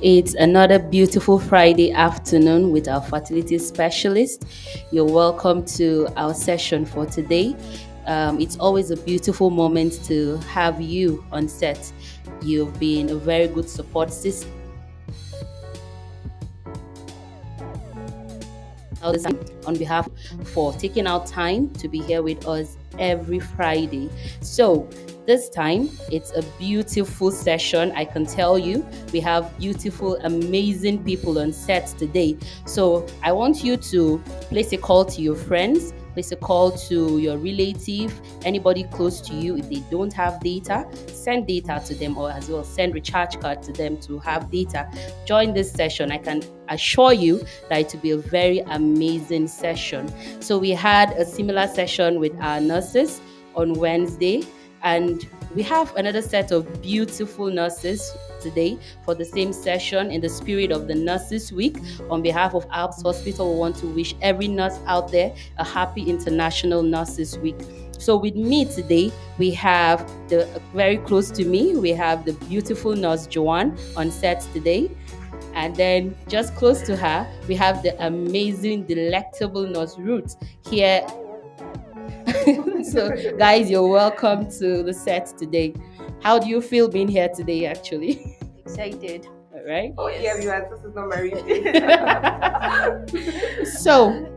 It's another beautiful Friday afternoon with our fertility specialist. You're welcome to our session for today. It's always a beautiful moment to have you on set. You've been a very good support system on behalf for taking out time to be here with us every Friday. So this time it's a beautiful session. I can tell you we have beautiful, amazing people on set today. So I want you to place a call to your friends, place a call to your relative, anybody close to you. If they don't have data, send data to them, or as well send recharge card to them to have data. Join this session. I can assure you that it will be a very amazing session. So we had a similar session with our nurses on Wednesday, and we have another set of beautiful nurses today for the same session in the spirit of the Nurses Week. On behalf of Alps Hospital, we want to wish every nurse out there a happy International Nurses Week. So with me today, we have very close to me, we have the beautiful nurse Joanne on set today. And then just close to her, we have the amazing, delectable nurse Ruth here. So, guys, you're welcome to the set today. How do you feel being here today, actually? Excited. All right. Oh, yeah, viewers, this is not my real So,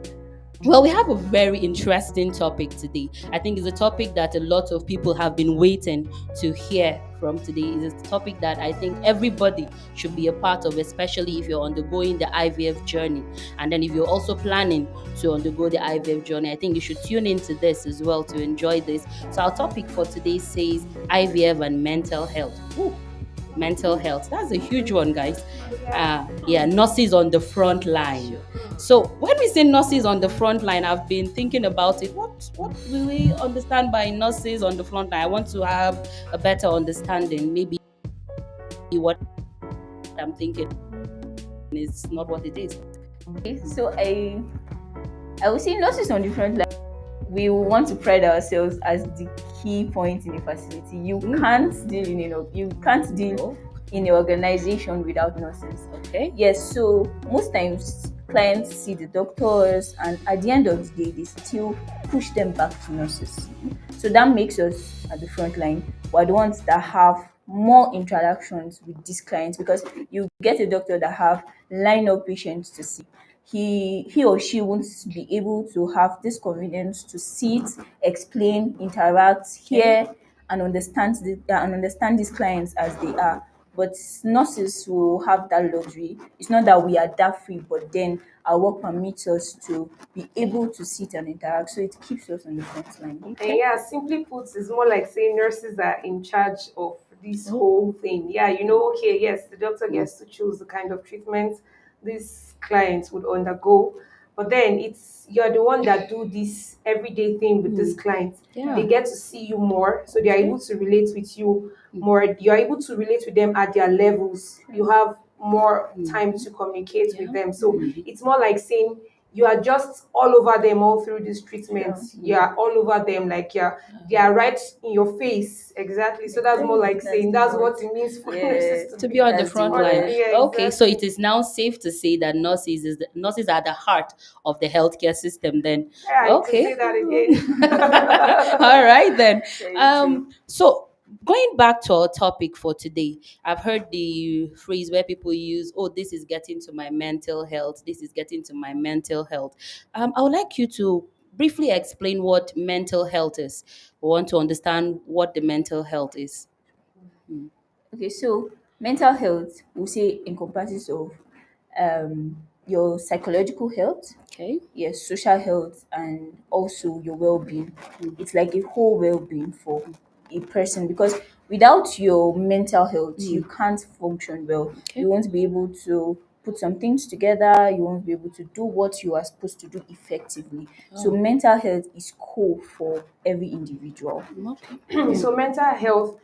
well, we have a very interesting topic today. I think it's a topic that a lot of people have been waiting to hear from today. It's a topic that I think everybody should be a part of, especially if you're undergoing the IVF journey. And then if you're also planning to undergo the IVF journey, I think you should tune into this as well to enjoy this. So our topic for today says IVF and mental health. Ooh, mental health. That's a huge one, guys. Nurses on the front line. So when we say nurses on the front line, I've been thinking about it. What do we understand by nurses on the front line? I want to have a better understanding. Maybe what I'm thinking is not what it is. Okay, so I would say nurses on the front line, we want to pride ourselves as the key point in the facility. You can't deal in an organization without nurses. Okay. Yes, so most times clients see the doctors, and at the end of the day, they still push them back to nurses. So that makes us at the front line. We're the ones that have more interactions with these clients, because you get a doctor that have line up patients to see. He or she won't be able to have this convenience to sit, explain, interact, hear, and understand these clients as they are. But nurses will have that luxury. It's not that we are that free, but then our work permits us to be able to sit and interact. So it keeps us on the front line. And yeah, simply put, it's more like saying nurses are in charge of this whole thing. Yeah, okay, yes, the doctor gets to choose the kind of treatment these clients would undergo, but then you're the one that do this everyday thing with these clients. Yeah. They get to see you more, so they are able to relate with you more. You're able to relate with them at their levels. You have more time to communicate with them. So it's more like saying you are just all over them all through this treatment. You are all over them, like they are right in your face. Exactly. So that's more like saying that's what it means for nurses To be on the front line. Yeah, Okay, so exactly. it is now safe to say that nurses are the heart of the healthcare system then. Yeah, Okay. to say that again. All right then. Very true. So going back to our topic for today, I've heard the phrase where people use, "Oh, this is getting to my mental health. This is getting to my mental health." I would like you to briefly explain what mental health is. We want to understand what the mental health is. Okay, so mental health, we say, encompasses of your psychological health, Okay. yes, social health, and also your well-being. It's like a whole well-being for a person, because without your mental health, you Mm. can't function well. Okay. You won't be able to put some things together, you won't be able to do what you are supposed to do effectively. So, Oh, mental health is core for every individual. okay. So mental health,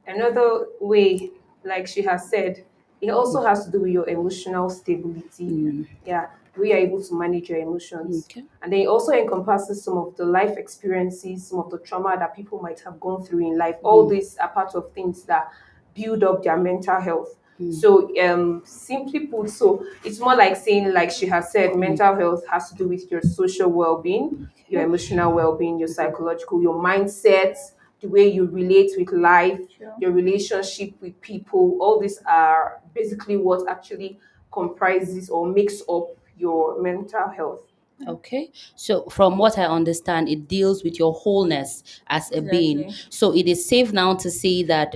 another way, like she has said, it also has to do with your emotional stability. Mm. Yeah, we are able to manage your emotions. Okay. And then it also encompasses some of the life experiences, some of the trauma that people might have gone through in life. All Mm. these are part of things that build up their mental health. Mm. So, simply put, so it's more like saying, like she has said, Mm. mental health has to do with your social well-being, your Okay. emotional well-being, your psychological, your mindset, the way you relate with life, Sure. your relationship with people. All these are basically what actually comprises or makes up your mental health. Okay. So, from what I understand, it deals with your wholeness as a being. Exactly. So, it is safe now to say that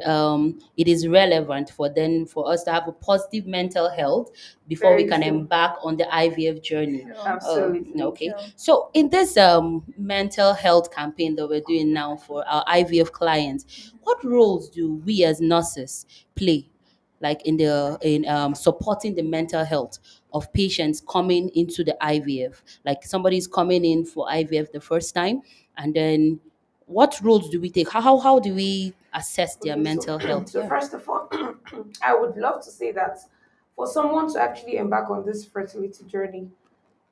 it is relevant for us to have a positive mental health before we Very can true. embark on the IVF journey. Sure. Absolutely. Okay. Sure. So, in this mental health campaign that we're doing now for our IVF clients, what roles do we as nurses play? Like in supporting the mental health of patients coming into the IVF. Like somebody's coming in for IVF the first time, and then what roles do we take? How do we assess their Okay, so mental health? so Yeah. first of all, I would love to say that for someone to actually embark on this fertility journey,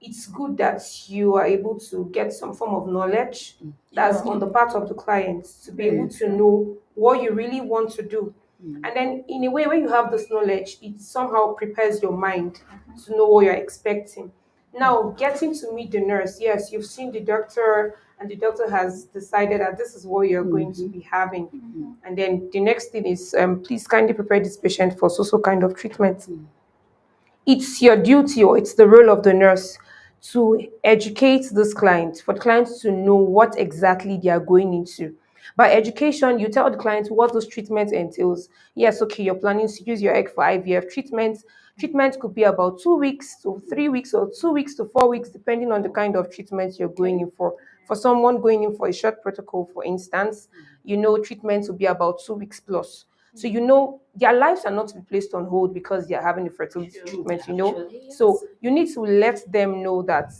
it's good that you are able to get some form of knowledge that's Sure. on the part of the client to be able Very to true. know what you really want to do. Mm. And then, in a way, when you have this knowledge, it somehow prepares your mind to know what you're expecting. Now, getting to meet the nurse, yes, you've seen the doctor, and the doctor has decided that this is what you're going to Mhm. be having. And then the next thing is, please kindly prepare this patient for so kind of treatment. Mm. It's your duty, or it's the role of the nurse to educate this client, for the client to know what exactly they are going into. By education, you tell the client what those treatment entails. Yes, okay, you're planning to use your egg for IVF treatment. Treatment could be about 2 weeks to 3 weeks, or 2 weeks to 4 weeks, depending on the kind of treatment you're going Okay. in for. For someone going in for a short protocol, for instance, treatment will be about 2 weeks plus. So their lives are not to be placed on hold because they are having a fertility treatment. Actually, So yes. you need to let them know that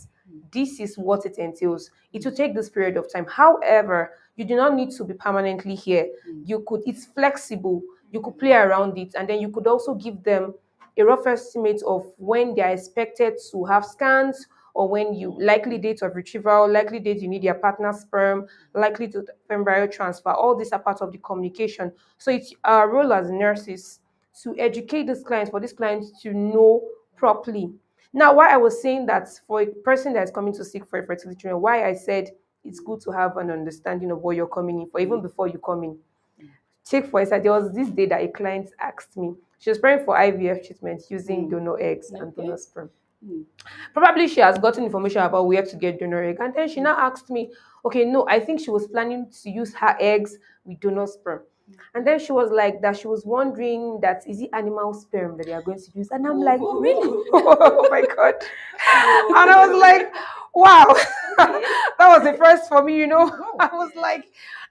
this is what it entails. It will take this period of time. However, you do not need to be permanently here. It's flexible. You could play around it, and then you could also give them a rough estimate of when they are expected to have scans, or when you likely date of retrieval, likely date you need your partner's sperm, likely to embryo transfer. All these are part of the communication. So it's our role as nurses to educate this client, for this client to know properly. Now, why I was saying that for a person that is coming to seek for a fertility treatment, why I said it's good to have an understanding of what you're coming in for, even before you come in. Take for instance, there was this day that a client asked me, she was praying for IVF treatment using Mm. donor eggs and Okay. donor sperm. Mm. Probably she has gotten information about where to get donor egg. And then she now asked me, okay, no, I think she was planning to use her eggs with donor sperm. And then she was like that she was wondering that is it animal sperm that they are going to use? And I'm like, Oh, really? oh my God. And I was Oh. like, wow. Okay. That was the first for me. I was Yeah. like,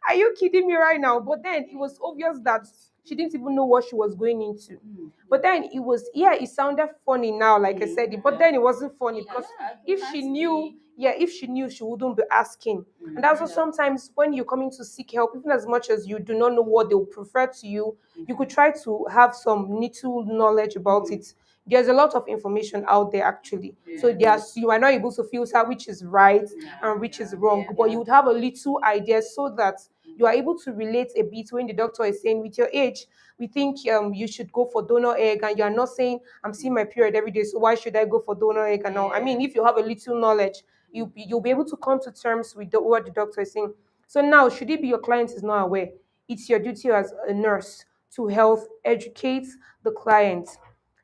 are you kidding me right now? But then it was obvious that she didn't even know what she was going into. Mm. But then it was, yeah, it sounded funny now, like I said, but then it wasn't funny because You if she can't knew, be. yeah, if she knew, she wouldn't be asking. And also sometimes when you're coming to seek help, even as much as you do not know what they will prefer to you could try to have some little knowledge about it. There's a lot of information out there actually. So you are not able to filter which is right and which is wrong, but you would have a little idea so that you are able to relate a bit when the doctor is saying, with your age, we think you should go for donor egg, and you are not saying, I'm seeing my period every day, so why should I go for donor egg and all? I mean, if you have a little knowledge, you'll be able to come to terms with what the doctor is saying. So now, should it be your client is not aware, it's your duty as a nurse to health educate the client.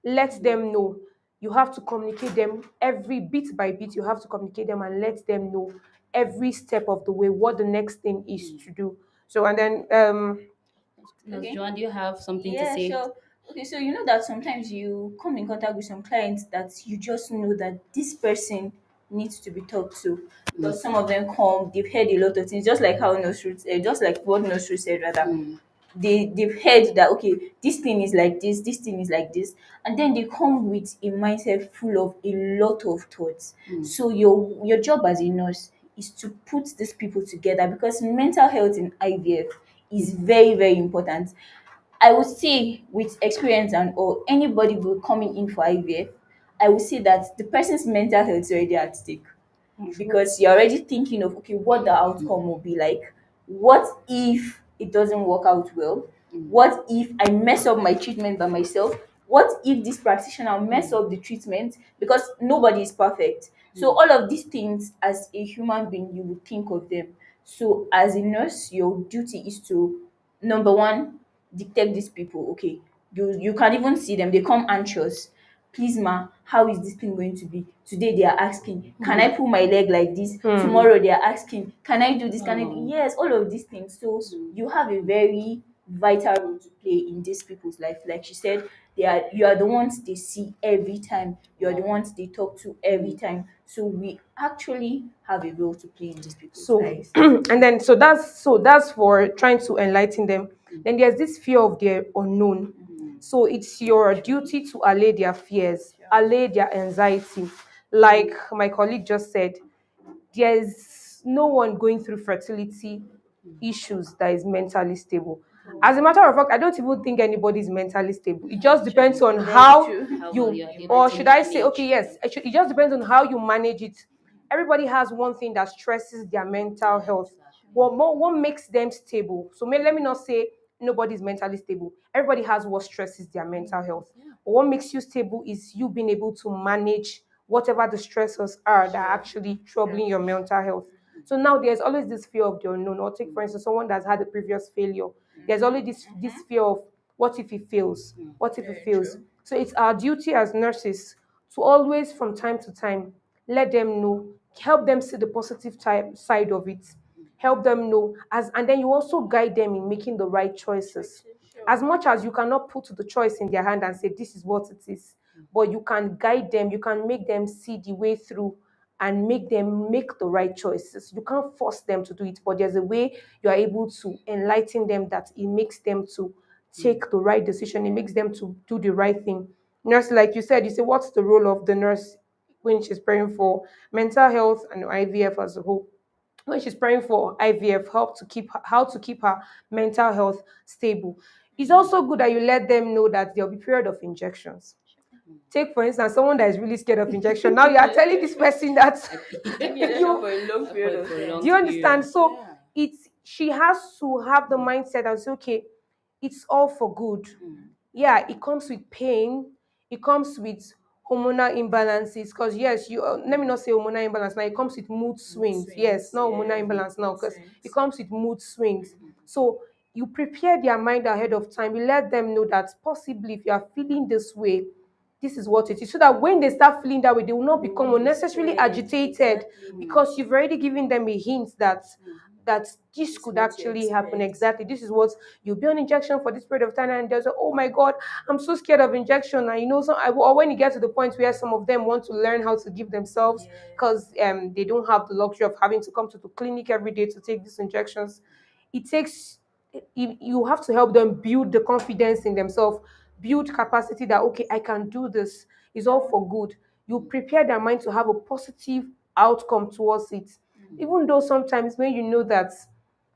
Let them know. You have to communicate them every bit by bit. You have to communicate them and let them know every step of the way what the next thing is to do. So and then Nurse Okay. Joanne, do you have something to Yeah, say? sure. Okay, so you know that sometimes you come in contact with some clients that you just know that this person needs to be talked to, because some of them come, they've heard a lot of things, just like how nursery, just like what nursery said rather. They've heard that okay, this thing is like this thing is like this, and then they come with a mindset full of a lot of thoughts. So your job as a nurse is to put these people together, because mental health in IVF is very, very important. I would say with experience and or anybody will coming in for IVF, I would say that the person's mental health is already at stake, because you're already thinking of okay, what the outcome will be like. What if it doesn't work out well? What if I mess up my treatment by myself? What if this practitioner mess up the treatment? Because nobody is perfect. So all of these things, as a human being, you would think of them. So as a nurse, your duty is to, number one, detect these people. Okay, you can even see them, they come anxious. Please ma, how is this thing going to be? Today they are asking, can I pull my leg like this? Tomorrow they are asking, can I do this? Can I do? Yes, all of these things. So you have a very vital role to play in these people's life. Like she said, you are the ones they see every time, you are the ones they talk to every time. So we actually have a role to play in these people's So lives. and then so that's for trying to enlighten them. Then there's this fear of the unknown. So it's your duty to allay their fears, allay their anxiety. Like my colleague just said, there's no one going through fertility issues that is mentally stable. As a matter of fact, I don't even think anybody is mentally stable. It just depends on Very how true. How well you, you're able or to should I say, okay, manage. yes, it just depends on how you manage it. Everybody has one thing that stresses their mental health. What makes them stable? So let me not say nobody's mentally stable. Everybody has what stresses their mental health. But what makes you stable is you being able to manage whatever the stressors are that are actually troubling your mental health. So now there's always this fear of the unknown. Or take for instance someone that's had a previous failure. There's always this fear of what if it fails? What if it Very fails? true. So it's our duty as nurses to always from time to time let them know, help them see the positive side of it, help them know as, and then you also guide them in making the right choices. As much as you cannot put the choice in their hand and say this is what it is, but you can guide them, you can make them see the way through and make them make the right choices. You can't force them to do it, but there's a way you are able to enlighten them that it makes them to take the right decision, it makes them to do the right thing. Nurse, like you said, you say, what's the role of the nurse when she's praying for mental health and IVF as a whole? When she's praying for IVF, help to keep how to keep her mental health stable. It's also good that you let them know that there'll be period of injections. Take for instance someone that is really scared of injection. Now you are telling this person that Injection you for a long For period a of time. do prolonged you understand? period. So it's she has to have the mindset and say, okay, it's all for good. Yeah, it comes with pain, it comes with hormonal imbalances. Because yes, you let me not say hormonal imbalance now. It comes with mood swings. Yes, not hormonal Yeah. imbalance now, Mood because it swings. comes with mood swings. So you prepare their mind ahead of time. You let them know that possibly if you are feeling this way, this is what it is. So that when they start feeling that way, they will not They become won't be unnecessarily scared. agitated Exactly. because you've already given them a hint that this This is could what you actually happen. expect. Exactly. This is what you'll be on injection for this period of time, and there's a, oh my god, I'm so scared of injection. And you know, or when you get to the point where some of them want to learn how to give themselves Yeah. because they don't have the luxury of having to come to the clinic every day to take these injections. It takes you have to help them build the confidence in themselves, build capacity that okay, I can do this. It's all for good. You prepare their mind to have a positive outcome towards it. Even though sometimes when you know that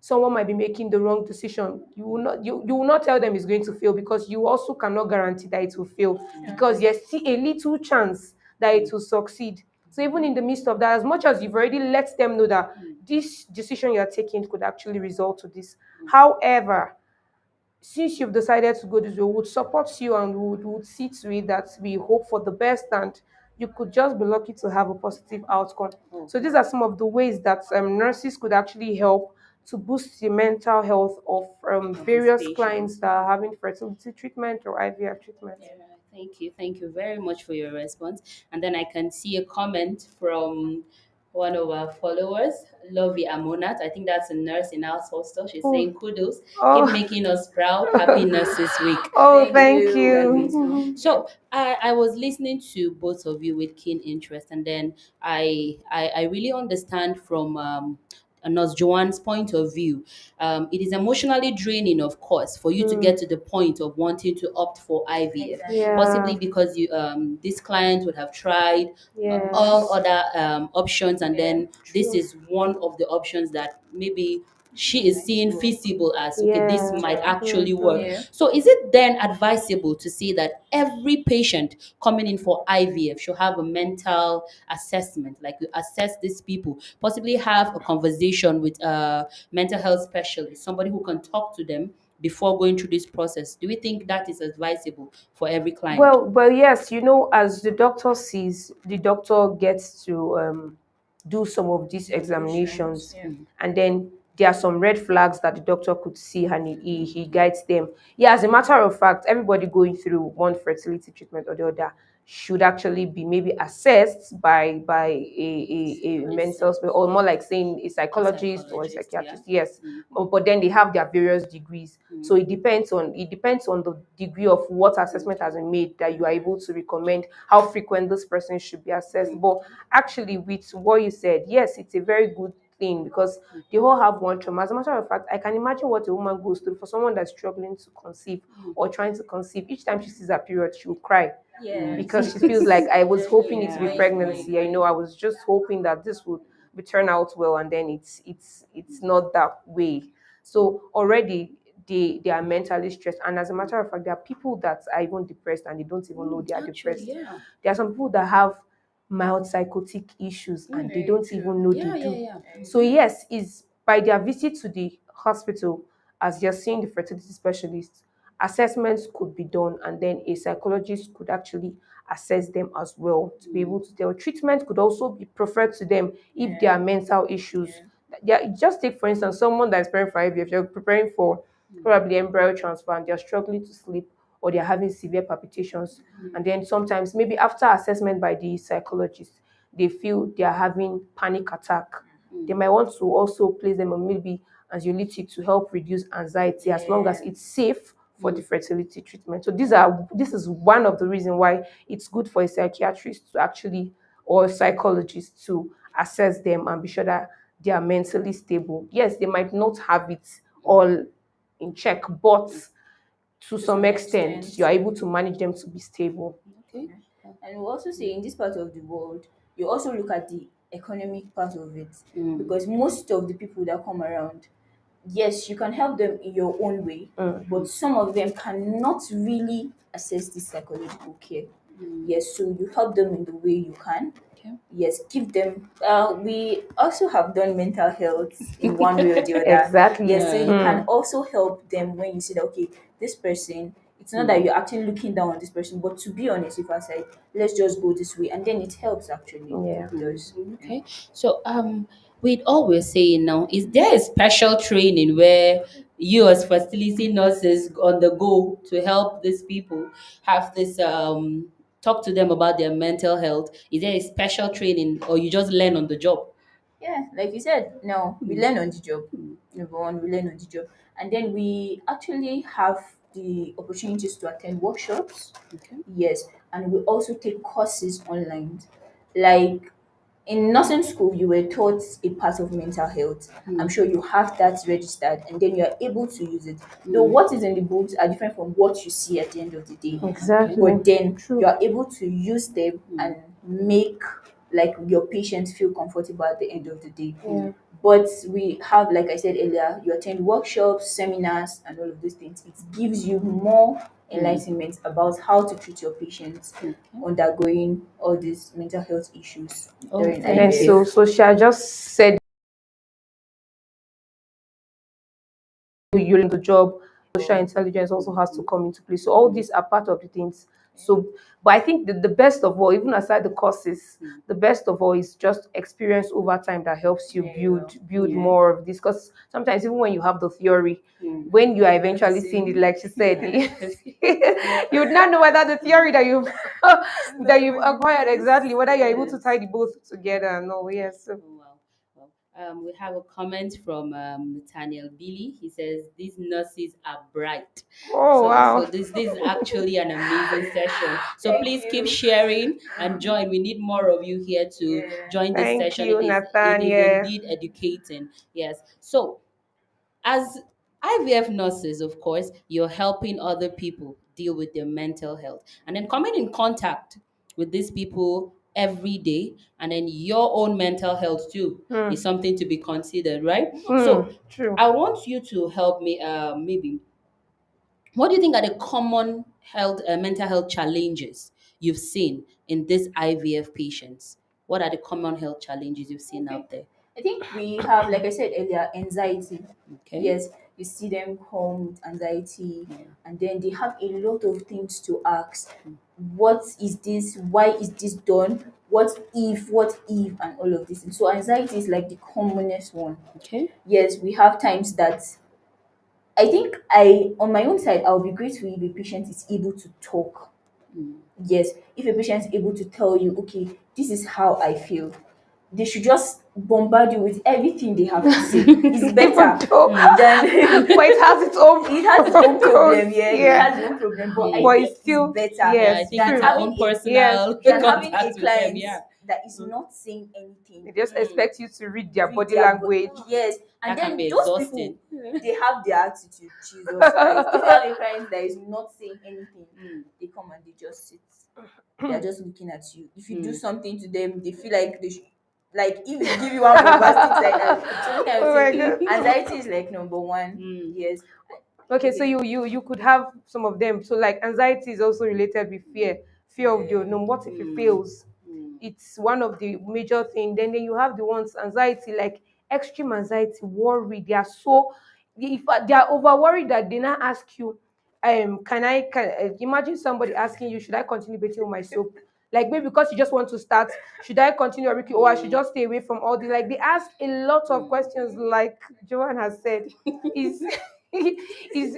someone might be making the wrong decision, you will not tell them it's going to fail because you also cannot guarantee that it will fail Yeah. because there's still a little chance that it will succeed. So even in the midst of that, as much as you've already let them know that this decision you're taking could actually result to this, however, since you've decided to go this way, we would support you and would see to it that we hope for the best and you could just be lucky to have a positive outcome. So these are some of the ways that nurses could actually help to boost the mental health of Of his various clients patients. that are having fertility treatment or IVF treatment. Yeah, thank you. Thank you very much for your response. And then I can see a comment from one of our followers, Lovey Amonat. I think that's a nurse in our hostel. She's Oh, saying kudos. Keep oh, making us proud. Happy Nurses Week. oh, Thank thank you. That you. means more. Mhm. So I was listening to both of you with keen interest, and then I really understand from Nurse Joanne's point of view. It is emotionally draining, of course, for you to get Mm, to the point of wanting to opt for IVF, Exactly. yeah, possibly because you this client would have tried all yes, other options, and Yeah, then this true. is one of the options that maybe she is might seeing work. feasible as okay, this Yeah. might Yeah. actually work. Mm-hmm. Yeah. So is it then advisable to say that every patient coming in for IVF should have a mental assessment, like you assess these people, possibly have a conversation with a mental health specialist, somebody who can talk to them before going through this process? Do we think that is advisable for every client? Well, yes, as the doctor sees, the doctor gets to do some of these Evaluations. examinations, Yeah. and then there are some red flags that the doctor could see, and he guides them. Yeah, as a matter of fact, everybody going through one fertility treatment or the other should actually be maybe assessed by a mental or more like saying a A psychologist or a psychologist, yeah. psychiatrist. Yes, Mm. but then they have their various degrees, so Mm. it depends on the degree of what assessment has been made that you are able to recommend how frequent this person should be assessed. But actually, with what you said, yes, it's a very good thing because they all have one trauma. As a matter of fact, I can imagine what a woman goes through for someone that's struggling to conceive or trying to conceive. Each time she sees her period, she will cry Yes. because she feels like I was hoping it to be Crying, pregnancy. crying, I was just hoping that this would turn out well, and then it's not that way. So already they are mentally stressed, and as a matter of fact, there are people that are even depressed and they don't even know they are Actually, depressed. yeah. There are some people that have mild psychotic issues and they Very don't true. even know they Yeah, yeah, do. yeah. Very So true. yes, is by their visit to the hospital, as you're seeing the fertility specialist, assessments could be done, and then a psychologist could actually assess them as well to be able to tell. Treatment could also be preferred to them if there Yeah. are mental issues. Yeah. Yeah, just take for instance someone that's preparing for IVF, you're preparing for probably embryo transfer and they're struggling to sleep or they're having severe palpitations. And then sometimes maybe after assessment by the psychologist, they feel they're having panic attack. They might want to also place them on maybe anxiolytic to help reduce anxiety as long as Yeah. it's safe for the fertility treatment. So this is one of the reasons why it's good for a psychiatrist to actually or a psychologist to assess them and be sure that they are mentally stable. Yes, they might not have it all in check, but to To some some extent, you extent. are able to manage them to be stable. Okay. Yeah. And we also say in this part of the world, you also look at the economic part of it Mm. because most of the people that come around, yes, you can help them in your own way, but some of them cannot really access this psychological care. Yes, so you help them in the way you can. Okay. Yes, give them. We also have done mental health in one way or the other. Exactly. Yes, so Yeah. you can Mm. also help them when you see that okay, this person. It's not that you're actually looking down on this person, but to be honest, if I say let's just go this way, and then it helps actually. Yeah. It does. Yeah. Okay. So with all we're saying now, is there a special training where you as facility nurses on the go to help these people have this talk to them about their mental health? Is there a special training or you just learn on the job? Yeah, like you said, no, we learn on the job. Number one, we learn on the job. And then we actually have the opportunities to attend workshops. Okay. Yes. And we also take courses online. Like in nursing school, you were taught a part of mental health. I'm sure you have that registered and then you're able to use it. Though what is in the books are different from what you see at the end of the day. Okay. Exactly. But then you True. are able to use them and make like your patients feel comfortable at the end of the day. Yeah. But we have, like I said earlier, you attend workshops, seminars, and all of those things. It gives you more enlightenment about how to treat your patients undergoing all these mental health issues Oh, during And then thank so you. IVF. so she had just said you in the job, social intelligence also has to come into play. So all these are part of the things. So, but I think the best of all, even aside the courses, the best of all is just experience over time that helps you Very well. build Yeah. more of this. Because sometimes even when you have the theory, Mm. when you are Not the eventually seeing it, same. like she said, Yes. you would not know whether the theory that you've That's that not you've what it acquired is. exactly whether you're able to Yes. tie the both together. No, yes. We have a comment from Nathaniel Billy. He says these nurses are bright. Oh So wow. this is actually an amazing session. So Thank please keep you. sharing and join. We need more of you here to Yeah. join this Thank session. you, It is Nathaniel. indeed educating. Yes. So as IVF nurses, of course, you're helping other people deal with their mental health and then coming in contact with these people every day, and then your own mental health too is Hmm. something to be considered, right? Hmm. So True. I want you to help me, maybe what do you think are the common mental health challenges you've seen in this IVF patients? What are the common health challenges you've seen Okay. out there? I think we have, like I said earlier, anxiety. Okay. Yes, you see them come with anxiety, Yeah. and then they have a lot of things to ask. What is this? Why is this done? What if? What if? And all of this. And so anxiety is like the commonest one. Okay. Yes, we have times that I think on my own side, I'll be grateful if a patient is able to talk. Mm. Yes, if a patient is able to tell you, okay, this is how I feel, they should just bombard you with everything they have to say. It's Even better though, than but it has its own it has its own problem. pros. Yeah, it Yeah, has its own problem, but I but think it's it's still better Yeah, I yes, think than it's true. our having own a Yes, personal than true. having a contact with them. client Yeah. that is not saying anything. They just expect you to read their Read body their language. yes, and That can then be those exhausting. people, they have their attitude. Jesus Christ! If you have a client that is not saying anything, Mm. they come and they just sit. They are just looking at you. If you do Mm. something to them, they feel like they should. Like if you give you one bombastic side, so this kind of Oh my thing. god. Anxiety is like number one. Mm. Yes. Okay, so Okay. you could have some of them. So like anxiety is also related with fear, fear of the Yeah. unknown. What if it Mm. fails? Mm. It's one of the major things. Then you have the ones anxiety, like extreme anxiety, worry. They are so if they are over worried that they now ask you, can imagine somebody asking you, should I continue bathing with my soap? Like maybe because you just want to start, should I continue or or I should just stay away from all the like they ask a lot of questions, like Joanne has said. Is is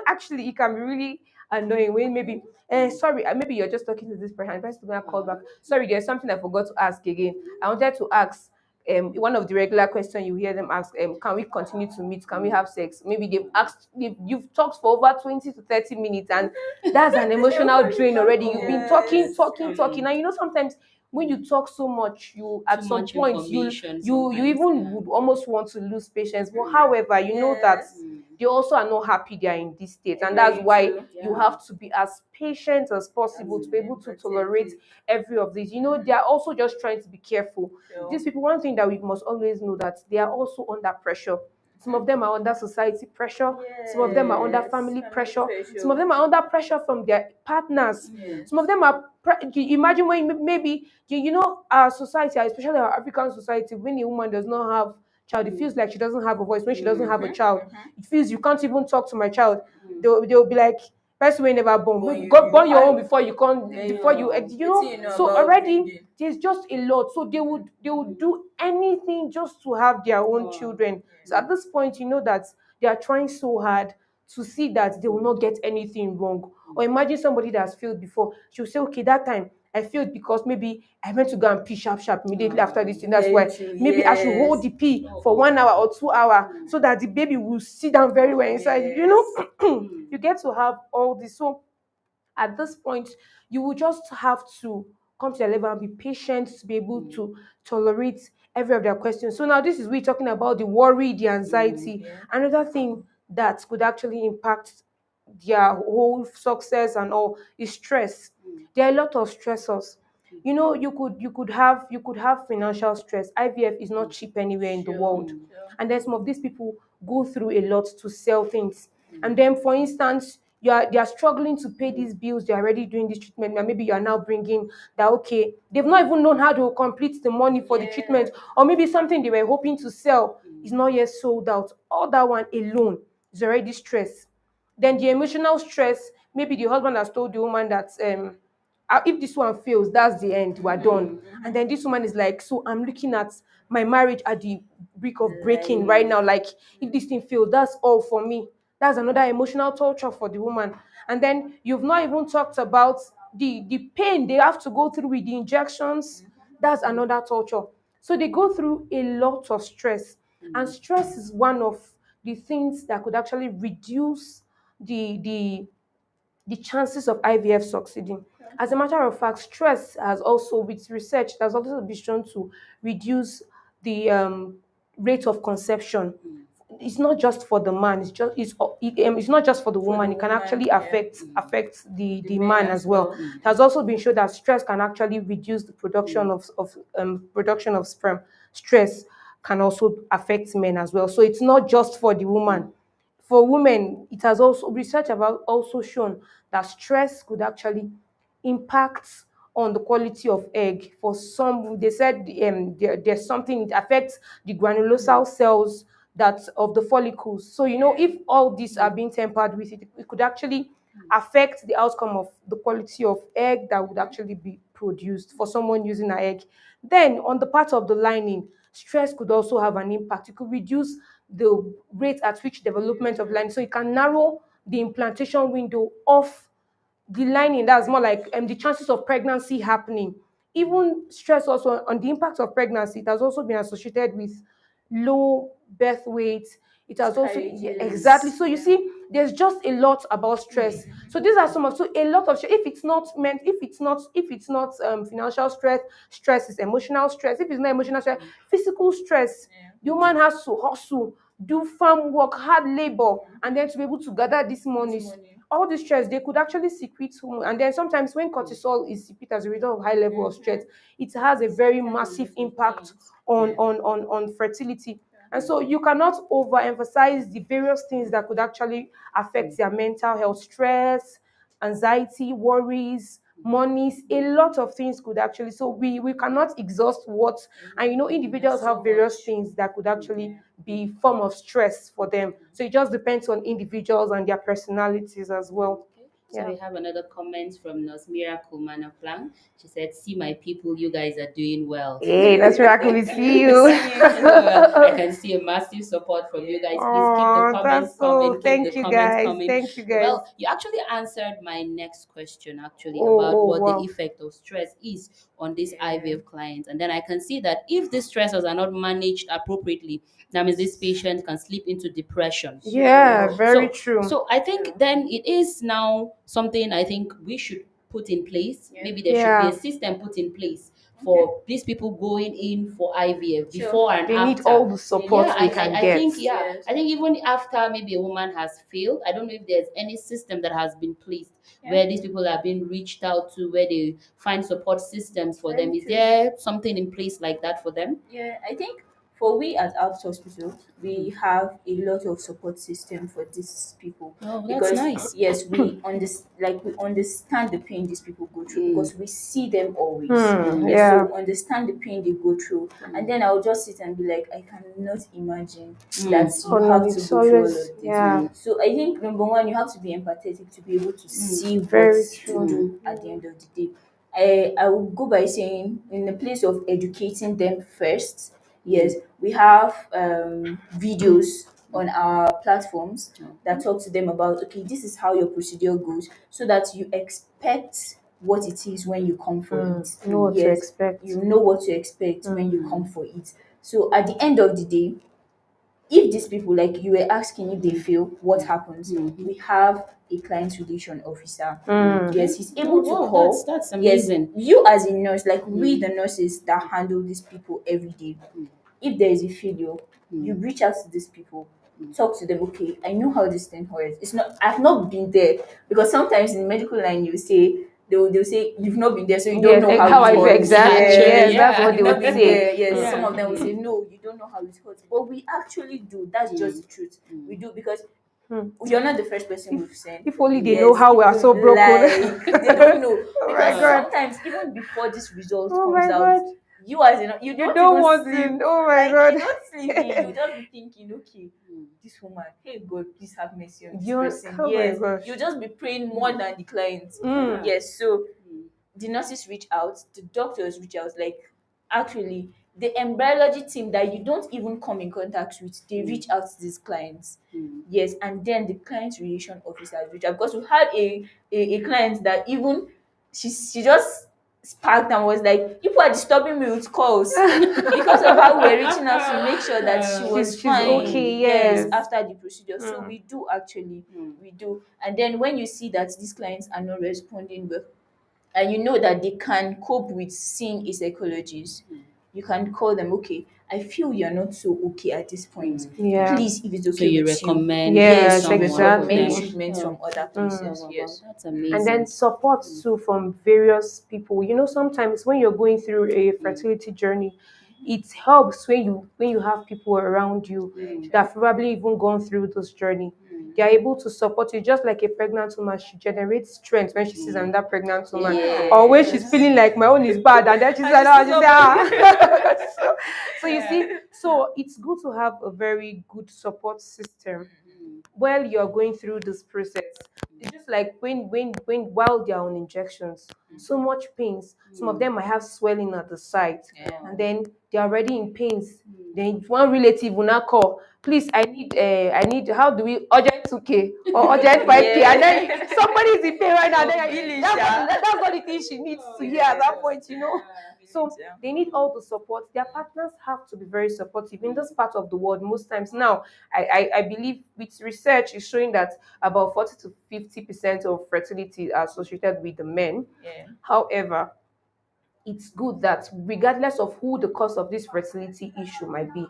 actually it can be really annoying when maybe sorry, maybe you're just talking to this person, person gonna call back. Sorry, there's something I forgot to ask again. I wanted to ask one of the regular questions you hear them ask, can we continue to meet? Can we have sex? Maybe you've talked for over 20 to 30 minutes, and that's an emotional drain already. You've been talking, Yes. talking, talking. And sometimes when you talk so much, you Too at some much point information you sometimes. even Yeah. would almost want to lose patience. But however, you know that Yes. Mm. they also are not happy they are in this state, and that's Very why true. you Yeah. have to be as patient as possible to be able to tolerate Empathetic. every of these. They are also just trying to be careful. Sure. These people, one thing that we must always know, that they are also under pressure. Some of them are under society pressure, some of them are under Yes. family Family pressure, some of pressure. them are under pressure from their partners, Mm. some of them are you imagine when maybe our society, especially our African society, when a woman does not have child, it feels like she doesn't have a voice. When she doesn't have a child, it feels you can't even talk to my child. They'll be like, person will never born. But Maybe go you born your own had before you can, before you what do you know so about already bringing? there's just a lot. So they would do anything just to have their own Wow. children. So at this point, you know that they are trying so hard to see that they will not get anything wrong. Or imagine somebody that has failed before. She'll say, okay, that time I failed because maybe I went to go and pee sharp sharp immediately after this thing. That's Very why true. maybe I should hold Yes. the pee for Oh. 1 hour or 2 hour so that the baby will sit down very well inside. Yes. You get to have all this. So at this point, you will just have to come to their level and be patient to be able to tolerate every of their questions. So now this is we talking about the worry, the anxiety. Yeah. Another thing that could actually impact their whole success and all is stress. There are a lot of stressors. You could have financial stress. IVF is not cheap anywhere in the Sure. world. Sure. And then some of these people go through a lot to sell things. And then, for instance, they are struggling to pay these bills. They're already doing this treatment, and maybe you are now bringing that, okay, they've not even known how to complete the money for the Yeah. treatment, or maybe something they were hoping to sell is not yet sold out. All that one alone is already stress. Then the emotional stress, maybe the husband has told the woman that if this one fails, that's the end, we're done. And then this woman is like, so I'm looking at my marriage at the brink of breaking right Like now. Like, if this thing fails, that's all for me. That's another emotional torture for the woman. And then you've not even talked about the pain they have to go through with the injections. That's another torture. So they go through a lot of stress. And stress is one of the things that could actually reduce the chances of IVF succeeding. As a matter of fact, stress has also, with research, has also been shown to reduce the rate of conception. It's not just for the man; it's not just for the woman. It can actually affect the man as well. It has also been shown that stress can actually reduce the production of sperm. Stress can also affect men as well. So it's not just for the woman. For women, it has also research about also shown that stress could actually impact on the quality of egg. For some, they said there's something, it affects the granulosal cells that of the follicles. So if all these are being tempered with it could actually affect the outcome of the quality of egg that would actually be produced for someone using an egg. Then on the part of the lining, stress could also have an impact. It could reduce the rate at which development of lining, so it can narrow the implantation window of the lining. That's more like the chances of pregnancy happening. Even stress also on the impact of pregnancy, it has also been associated with low birth weight. It has also, yeah, exactly. So you see, there's just a lot about stress. So these are some of, so a lot of if it's not meant, if it's not financial stress, stress is emotional stress. If it's not emotional stress, physical stress. The woman has to hustle, do farm work, hard labor, and then to be able to gather this money. All this stress, they could actually secrete hormone. And then sometimes when cortisol is secreted as a result of high level of stress, it has a very massive impact on fertility. And so you cannot overemphasize the various things that could actually affect their mental health: stress, anxiety, worries, monies. A lot of things could actually, so we cannot exhaust what, and individuals have various things that could actually be form of stress for them. So it just depends on individuals and their personalities as well. Okay. So we have another comment from Nosmira Kumana Plan. She said, "See my people, you guys are doing well." Hey, that's where I can see you. Well, I can see a massive support from you guys. Please keep the Oh, comments that's coming. so. Keep the Thank you comments guys. coming. Thank you guys. Well, you actually answered my next question actually Oh, about oh, what the wow. effect of stress is on these IVF clients, and then I can see that if these stressors are not managed appropriately, that means this patient can slip into depression. Yeah, very So, true. so I think then it is now something I think we should put in place. Maybe there should be Yeah. a system put in place for these people going in for IVF before and They after. need all the support Yeah, they can get. I think even after maybe a woman has failed, I don't know if there's any system that has been placed where these people are being reached out to, where they find support systems for them. Is there something in place like that for them? Yeah, I think for we at Alps Hospital, we have a lot of support system for these people Oh, that's because nice. yes, we understand the pain these people go through because we see them always. Yes, Yeah. so we understand the pain they go through, and then I'll just sit and be like, I cannot imagine that Oh you no, have to it's go through all always, of this. yeah, So I think number one, you have to be empathetic to be able to see what very to true. do at the end of the day. I will go by saying, in the place of educating them first, yes, we have videos on our platforms that talk to them about, okay, this is how your procedure goes, so that you expect what it is when you come for it. Know what to Yes, expect. you know what to expect when you come for it. So at the end of the day, if these people, like you were asking, if they fail, what happens? We have a client relation officer. Yes, he's able to wow, call. that's Yes, amazing. you as a nurse, like we the nurses that handle these people every day, if there is a failure, you reach out to these people, talk to them. Okay, I know how this thing hurts. It's not, I've not been there, because sometimes in medical line you say, they'll say you've not been there, so you don't Yes, know how how it I feel hurts. exactly. Yes, Yes, that's what you've they not would been say. there. Yes, some Yeah. of them will say no, you don't know how it hurts, but we actually do. That's just the truth. We do, because you're not the first person we've sent. If only they know how we are so broken. Like they don't know, Oh my because god. sometimes even before this result Oh comes my out, god. you as you know, you You don't don't even want sleep. to. Oh my Like god. you're not sleeping. You just be thinking, okay, this woman, hey God, please have mercy on this person. Oh my Yes, gosh. you just be praying more than the client. Mm. Yes, so the nurses reach out, the doctors reach out, like actually the embryology team that you don't even come in contact with, they reach out to these clients. Yes, and then the client relation officers reach out, because we had a client that even she just sparked and was like, people are disturbing me with calls because of how we're reaching out to make sure that she was She's fine. okay, Yes, yes. after the procedure. So we do actually, we do. And then when you see that these clients are not responding well, and you know that they can cope with seeing a psychologist, you can call them. Okay, I feel you're not so okay at this point. Yeah. Please, if it's So okay you with you, recommend yes, Yes, you someone for recommend exactly. them. treatment from other places. Wow, wow, Yes. that's And amazing. then support too from various people. You know, sometimes when you're going through a fertility journey, it helps when you have people around you that have probably even gone through this journey. They are able to support you, just like a pregnant woman. She generates strength when she sees another pregnant woman, or when she's feeling like my own is bad, and then she's like, oh, she say, ah. So you see, so it's good to have a very good support system while you're going through this process. It's just like when while they're on injections, so much pains. Some of them might have swelling at the site, and then they're already in pains. Then one relative will not call. Please, I need. How do we urgent 2K or urgent 5K? And then somebody is in pain right now. Then that's what it is she needs to hear at that point, you know. So they need all the support. Their partners have to be very supportive in this part of the world. Most times now, I believe with research is showing that about 40 to 50% of fertility are associated with the men. Yeah. However, it's good that regardless of who the cause of this fertility issue might be,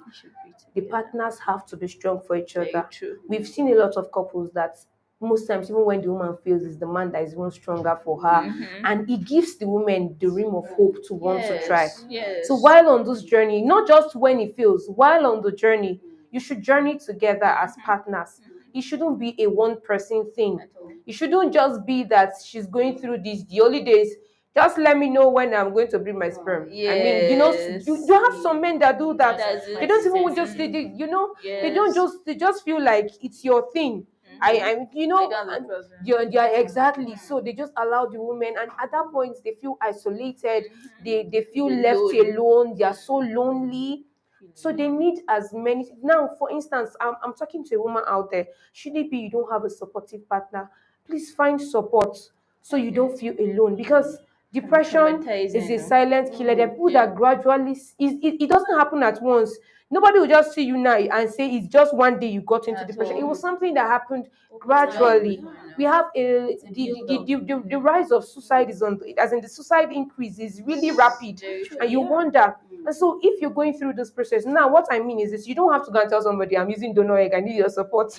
the partners have to be strong for each Very other. true. We've seen a lot of couples that most times, even when the woman feels it's the man that is even stronger for her, and it gives the woman the rim of hope to want to try. Yes. So while on this journey, not just when it feels, while on the journey, you should journey together as partners. It shouldn't be a one person thing. It shouldn't just be that she's going through this. The only days, just let me know when I'm going to bring my sperm. I mean, you know, you have some men that do that. That's They it. don't even just you know, they don't just they just feel like it's your thing. I you know, don't have a and problem. yeah, exactly. So they just allow the women, and at that point they feel isolated. They feel left alone. They are so lonely. So they need as many. Now, for instance, I'm talking to a woman out there. Should it be you don't have a supportive partner, please find support so you don't feel alone, because depression is a silent killer. There are people that gradually it doesn't happen at once. Nobody will just see you now and say it's just one day you got into depression. It was something that happened gradually. We have the rise of suicide is on, as in the suicide increase is really rapid, and you wonder. And so if you're going through this process now, what I mean is this: you don't have to go and tell somebody I'm using donor egg, I need your support.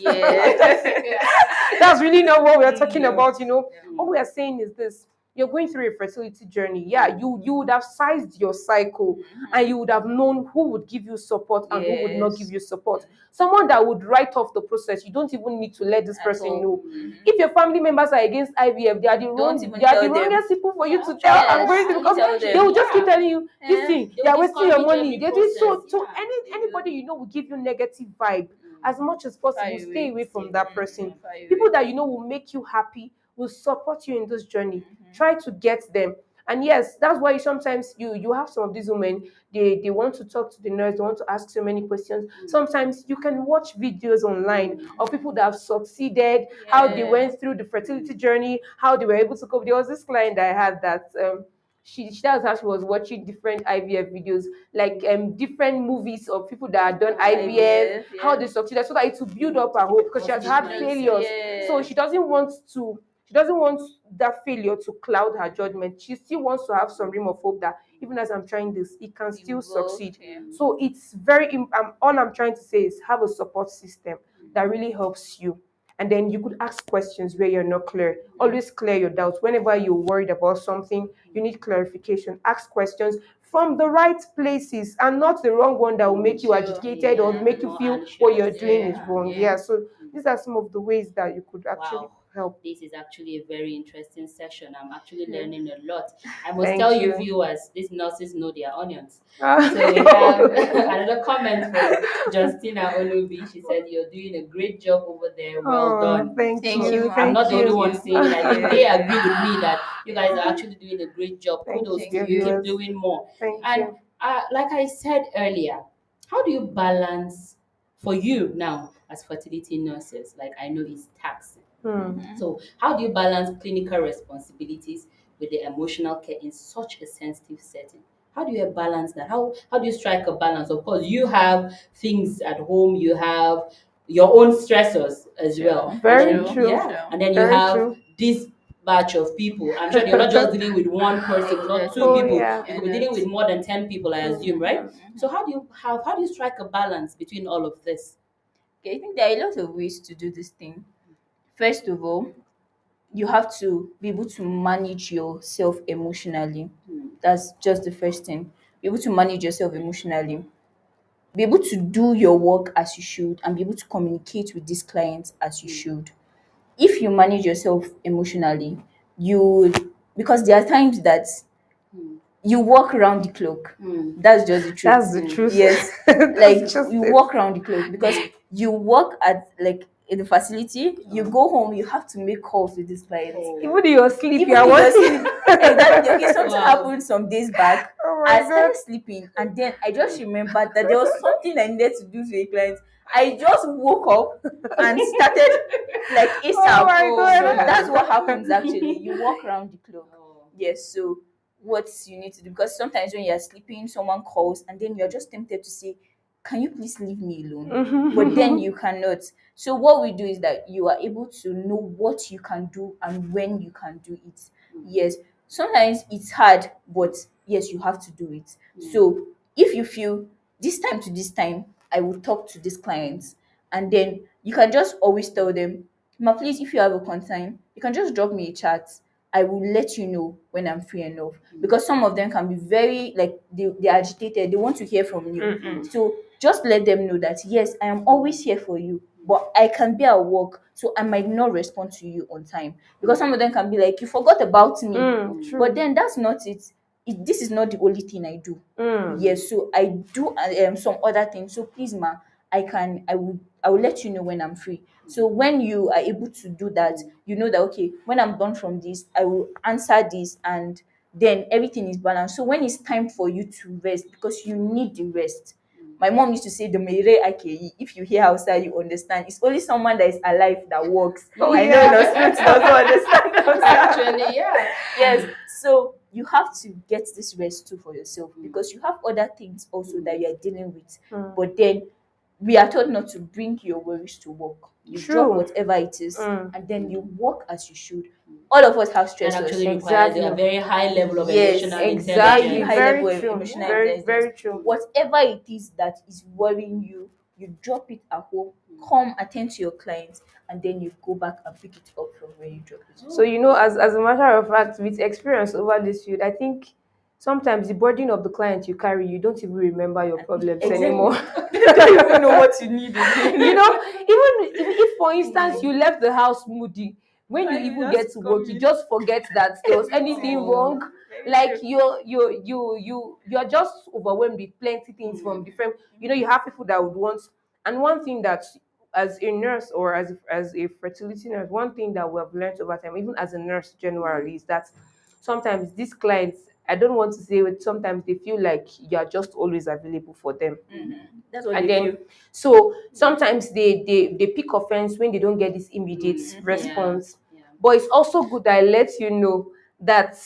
That's really not what we're talking about, you know. What we are saying is this: you're going through a fertility journey. Yeah, you would have sized your cycle, and you would have known who would give you support and who would not give you support. Someone that would write off the process, you don't even need to let this person know. If your family members are against IVF, they are the wrongest people for you to tell. I'm going to, because they will just keep telling you this thing. They are wasting your money. They do so. Anybody you know will give you negative vibe. As much as possible, stay away from that person. People that you know will make you happy, will support you in this journey. Try to get them. And yes, that's why sometimes you have some of these women, they want to talk to the nurse, they want to ask so many questions. Sometimes you can watch videos online of people that have succeeded, how they went through the fertility journey, how they were able to cope. There was this client I had that she tells how she was watching different IVF videos, like different movies of people that had done IVF, how they succeeded, so that it will build up her hope, because she has had failures. So she doesn't want that failure to cloud her judgment. She still wants to have some room of hope that even as I'm trying this, it can still succeed. So it's all I'm trying to say is have a support system that really helps you. And then you could ask questions where you're not clear. Always clear your doubts. Whenever you're worried about something, you need clarification. Ask questions from the right places and not the wrong one that will make you agitated or make you feel what you're doing is wrong. Yeah. So these are some of the ways that you could actually help. This is actually a very interesting session. I'm actually learning a lot. I must Thank tell you. you, viewers, these nurses know their onions. So we have another comment from Justina Olubi. She said, "You're doing a great job over there. Well done." Thank you. I'm not the only one saying it. I think they Yeah. agree with me that you guys are actually doing a great job. Thank Kudos you, to you. viewers. Keep doing more. Thank And you. like I said earlier, how do you balance for you now as fertility nurses? Like I know it's taxing. So how do you balance clinical responsibilities with the emotional care in such a sensitive setting? How do you balance that? How do you strike a balance? Of course, you have things at home, you have your own stressors as well. True, And Very then true, true. yeah, true. and then you Very have true. this batch of people. I'm sure you're not just dealing with one person, not two Oh Exactly. people. yeah. You You're could be dealing not. with more than 10 people, I assume, right? So Mhm. how do you strike a balance between all of this? Okay, I think there are a lot of ways to do this thing. First of all, you have to be able to manage yourself emotionally. Hmm. That's just the first thing. Be able to manage yourself emotionally. Be able to do your work as you should and be able to communicate with these clients as you should. If you manage yourself emotionally, you would, because there are times that Hmm. you walk around the clock. Hmm. That's just the truth. That's the truth. Yes, That's like just you it. walk around the clock because you work at like in the facility. You go home, you have to make calls with these clients. Oh. Even in your sleep, you Even are in your working. sleep. Exactly. Okay, something Wow. happened some days back. Oh I my god. started sleeping and then I just remembered that there was something I needed to do to a client. I just woke up and started like Oh ASAP. my Oh So that's what god. happens actually. You walk around the clock. Oh. Yes, so what you need to do, because sometimes when you're sleeping, someone calls and then you're just tempted to say, can you please leave me alone? But then you cannot. So what we do is that you are able to know what you can do and when you can do it. Yes, sometimes it's hard, but yes, you have to do it. So if you feel this time to this time, I will talk to this client, and then you can just always tell them, ma, please, if you have a concern, you can just drop me a chat. I will let you know when I'm free enough. Because some of them can be very like they're agitated, they want to hear from you. So just let them know that yes, I am always here for you, but I can be at work, so I might not respond to you on time. Because some of them can be like, you forgot about me. But True. then that's not it. This is not the only thing I do. Mm. Yes, so I do some other things. So please, ma, I will let you know when I'm free. So when you are able to do that, you know that okay, when I'm done from this, I will answer this, and then everything is balanced. So when it's time for you to rest, because you need the rest. My mom used to say the mere ike. If you hear Hausa, you understand. It's only someone that is alive that works. Oh I know yeah. no spirit doesn't understand Hausa. Actually, yeah. Yes, so you have to get this rest too for yourself, because you have other things also that you are dealing with. Mm. But then we are told not to bring your worries to work. You drop True. whatever it is, Mm. and then you work as you should. All of us have That stressors. actually requires a Exactly. very high level of Yes, emotional very Exactly. intelligence. high Very level of true. emotional Very, intelligence. very true. Whatever it is that is worrying you, you drop it at home, come attend to your clients, and then you go back and pick it up from where you drop it. So you know, as a matter of fact, with experience over this field, I think sometimes the burden of the client you carry, you don't even remember your problems Exactly. anymore. You don't even know what you need You again. know, even if for instance you left the house moody, when you And you even get just to work, come you in. just forget that there was anything Oh. wrong. Very Like true. you're just overwhelmed with plenty things from different. You know, you have people that would want. And one thing that, as a nurse or as a fertility nurse, one thing that we have learned over time, even as a nurse generally, is that sometimes these clients, I don't want to say it, sometimes they feel like you are just always available for them. That's what And they feel. then so sometimes they pick offense when they don't get this immediate Yeah. response. Yeah. But it's also good that I let you know that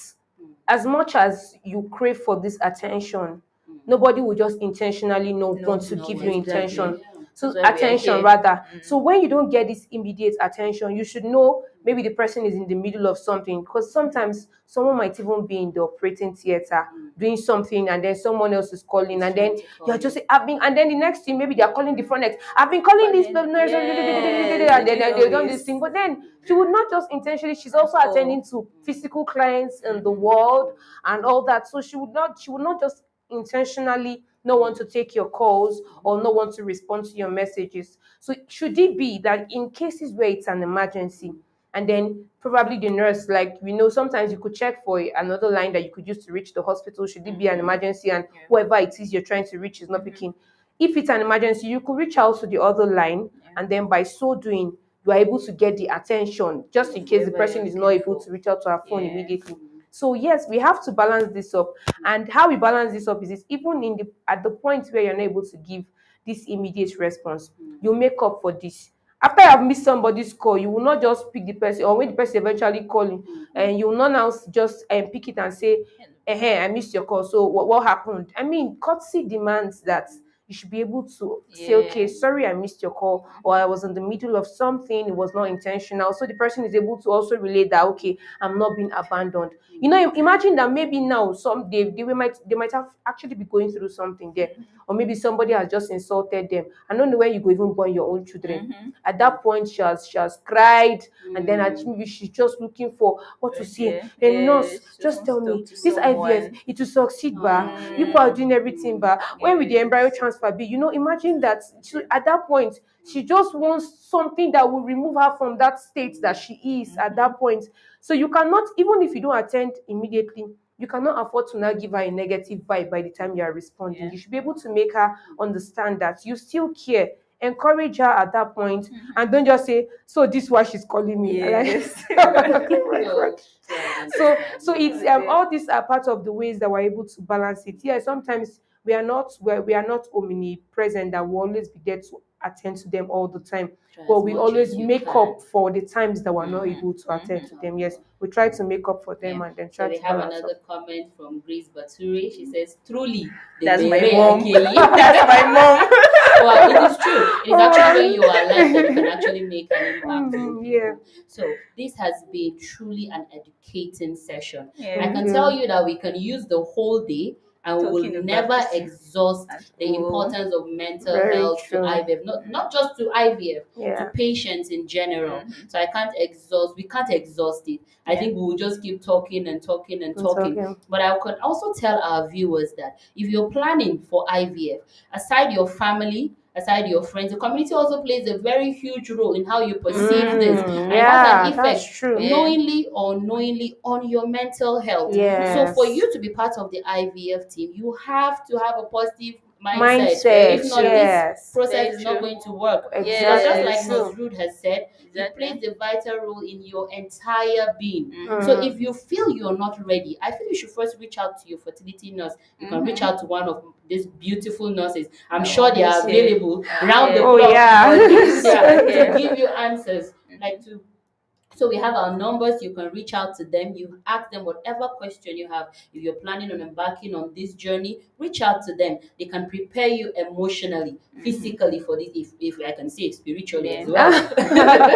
as much as you crave for this attention, nobody will just intentionally know want No, to No give you one to give intention. you. exactly. Yeah. That's So why we are attention here. rather. So when you don't get this immediate attention, you should know maybe the person is in the middle of something, because sometimes someone might even be in the operating theater doing something, and then someone else is calling, and then Trying to call you're you. just I've been, and then the next thing maybe they're calling the front desk. I've been calling this Calling. nurse, Yes, they and do then it they've done this always. thing. But then she would not just intentionally, she's also Oh. attending to physical clients in the world and all that. So she would not just intentionally not want to take your calls or not want to respond to your messages. So should it be that in cases where it's an emergency, and then probably the nurse, like we know, sometimes you could check for another line that you could use to reach the hospital, should it be an emergency and whoever it is you're trying to reach is not picking. If it's an emergency, you could reach out to the other line, and then by so doing, you are able to get the attention just in case the Whoever you're person is not looking able for. to reach out to her phone Yeah. immediately. So yes, we have to balance this up. And how we balance this up is this: even at the point where you're not able to give this immediate response, you make up for this. after you have missed somebody's call, you will not just pick the person, or when the person eventually calling, and you will not now just pick it and say, I missed your call. So what happened? I mean, courtesy demands that you should be able to say, okay, sorry, I missed your call, or I was in the middle of something, it was not intentional. So the person is able to also relate that, okay, I'm not being abandoned. You know, imagine that maybe now they might have actually be going through something there, or maybe somebody has just insulted them. I don't know where you go even born your own children. At that point, she has cried, and then maybe she's just looking for what to say. And nurse, just tell me, this IVF, it will succeed, ba. You people are doing everything, ba. When will the embryo transfer be? You know, imagine that at that point, she just wants something that will remove her from that state that she is at that point. So you cannot, even if you don't attend immediately, you cannot afford to now give her a negative vibe by the time you are responding. You should be able to make her understand that you still care. Encourage her at that point, and don't just say, so this is why she's calling me. Yes. So it's all these are part of the ways that we're able to balance it. Yeah, sometimes we are not omnipresent, that will always be there to attend to them all the time, but we always make up for the times that we're not able to attend to them. Yes, we try to make up for them, and then So try we to have balance another up. comment from Grace Bature. She says, truly, the That's my Bere mom. Akeli. That's my mom. Well, it is true. It is actually when you are alive that you can actually make an impact on Yeah. people. So this has been truly an educating session. I Yeah. can tell you that we can use the whole day and we Talking will about never this exhaust at the all. importance of mental Very health to true. IVF, not just to IVF, to Yeah. patients in general. So we can't exhaust it. I think we will just keep talking and talking and I'm talking. talking. But I could also tell our viewers that if you're planning for IVF, aside your family, aside your friends, the community also plays a very huge role in how you perceive this. And it has Yeah, an that's effect, true. knowingly or unknowingly, on your mental health. So for Yes. you to be part of the IVF team, you have to have a positive mindset. If Mindset. not, Yes. this process Very is not true. going to work. Because just Exactly like true. Nurse Ruth has said, you Exactly. plays a vital role in your entire being. So Mhm. if you feel you're not ready, I feel you should first reach out to your fertility nurse. You can reach out to one of these beautiful nurses. I'm sure they are Almost here. available round the Oh clock. yeah. To give you answers, like to so we have our numbers. You can reach out to them. You ask them whatever question you have. If you're planning on embarking on this journey, reach out to them. They can prepare you emotionally, physically for this. If I can say it spiritually Yeah. as well.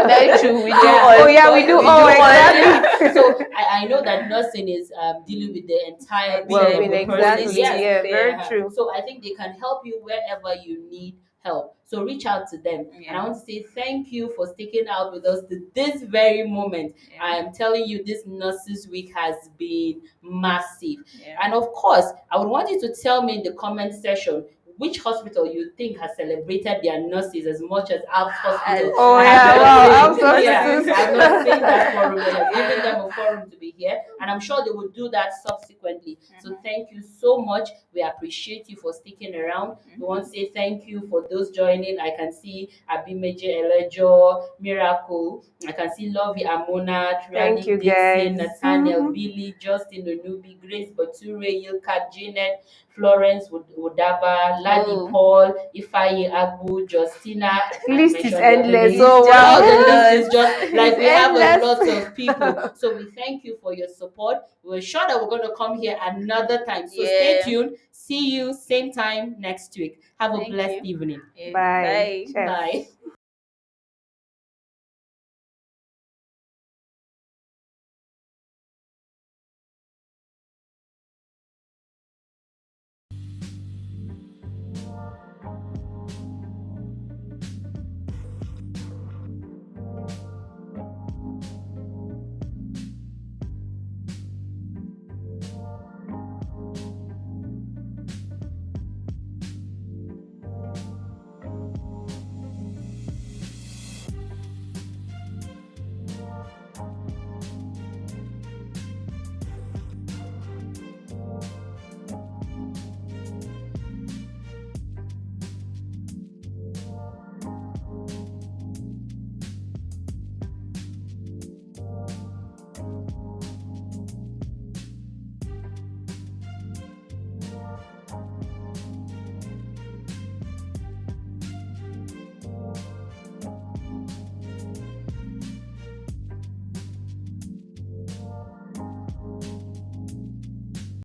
Very true. We do Yeah. all. Oh yeah, we do. We Oh do exactly. So I know that nursing is dealing with the entire being Well, of being the person. exactly. Yes. Yeah, very Uh-huh. true. So I think they can help you wherever you need help. So reach out to them. And I want to say thank you for sticking out with us to this very moment. I am telling you, this Nurses Week has been massive. And of course, I would want you to tell me in the comment section which hospital you think has celebrated their nurses as much as Alps Hospital. Oh I have yeah, not wow, seen- I'm so yeah, I've not seen that forum, but I've Yeah. given them a forum to be here, and I'm sure they will do that subsequently. So thank you so much. We appreciate you for sticking around. We want to say thank you for those joining. I can see Abimeje Elejo, Miracle. I can see Lovey Amona, Thank you, Triadic Dixon, guys. Nathaniel, Billy, Justin Onubi, Grace Bature, Yilka, Janet, Florence Wodaba, Ladi Paul, Ifeanyi Agbu, Justina. List is mentioned the other endless. names. Oh All wow. the list is just like It's we have a endless. lot of people. So we thank you for your support. We're sure that we're going to come here another time. So stay tuned. See you same time next week. Have a blessed evening. Bye. Cheers. Bye.